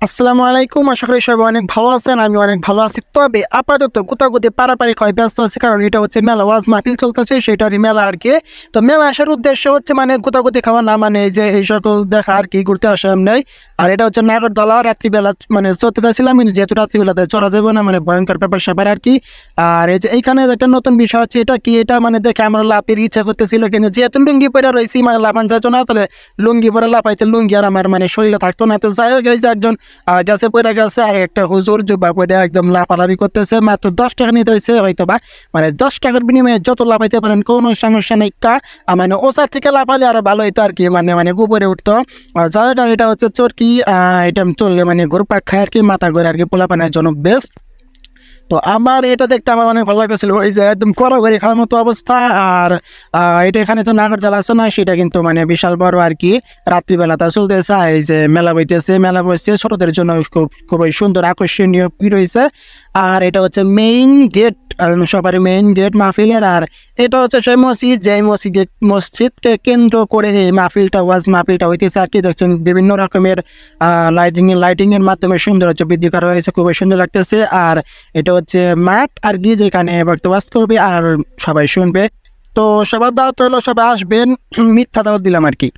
আসসালামু আলাইকুম। আশা করি সবাই অনেক ভালো আছেন। আমি অনেক ভালো আছি। তবে আপাতত কোথাও পারাপারি হয় ব্যস্ত আছে, কারণ এটা হচ্ছে মেলা ওয়াজ মাহফিল চলতেছে, সেটারই মেলা আর কি। তো মেলা আসার উদ্দেশ্য হচ্ছে মানে কোথাও খাওয়া না, মানে এই যে এই সকল দেখা আর কি, ঘুরতে আসা এমনি। আর এটা হচ্ছে নাগরদোলা, রাত্রিবেলা মানে চলতে চাইছিলাম, কিন্তু যেহেতু রাত্রিবেলাতে চড়া যাবে না, মানে ভয়ঙ্কর ব্যাপার স্যাপার আর কি। আর এই যে এইখানে একটা নতুন বিষয় হচ্ছে, এটা কি, এটা মানে দেখে আমার লাফের ইচ্ছা করতেছিল, কিন্তু যেহেতু লুঙ্গি পরে রয়েছি, মানে লাফান যাইতো না, তাহলে লুঙ্গি পরে লাফাইতে লুঙ্গি আর আমার মানে শরীরে থাকতো না। তো যাই হোক, এই যে একজন গাছে পড়ে গেছে, আর একটা হুজুর জুব্বা পরে একদম লাফালাফি করতেছে। মাত্র 10 টাকা নিতে হয়েছে হয়তো বা, মানে 10 টাকার বিনিময়ে যত লাফাইতে পারেন কোনো সমস্যা নেই কা। মানে ওসার থেকে লাফালে আরো ভালো হইতো আর কি, মানে মানে উপরে উঠতো। যাই হোক, আর এটা হচ্ছে চরকি, এটা চললে মানে ঘুরপাক খায় আর কি, মাথা ঘুরে আর কি, পোলাপানের জন্য বেস্ট। তো আমার এটা দেখতে আমার অনেক ভালো লাগতেছিল, ওই যে একদম কড়াকড়ি খাওয়ার মতো অবস্থা। আর এটা এখানে তো নাগরদোলা আছে না, সেটা কিন্তু মানে বিশাল বড় আর কি, রাত্রিবেলাটা চলতেছে। আর এই যে মেলা বইতেছে, মেলা বসছে ছোটদের জন্য, খুবই সুন্দর আকর্ষণীয় কি রয়েছে। আর এটা হচ্ছে মেইন গেট, সবারই মেইন গেট মাহফিলের। আর এটা হচ্ছে সেই মসজিদ, যে মসজিদকে কেন্দ্র করে এই মাহফিলটা, ওয়াজ মাহফিলটা হইতেছে আর কি। দেখছেন বিভিন্ন রকমের লাইটিংয়ের মাধ্যমে সৌন্দর্য বৃদ্ধি করা হয়েছে, খুবই সুন্দর লাগতেছে। আর এটা হচ্ছে মাঠ আর কি, যেখানে বক্তব্য করবে আর সবাই শুনবে। তো সবার দাওয়াত হলো, সবাই আসবেন, মিথ্যা দাওয়াত দিলাম আর কি।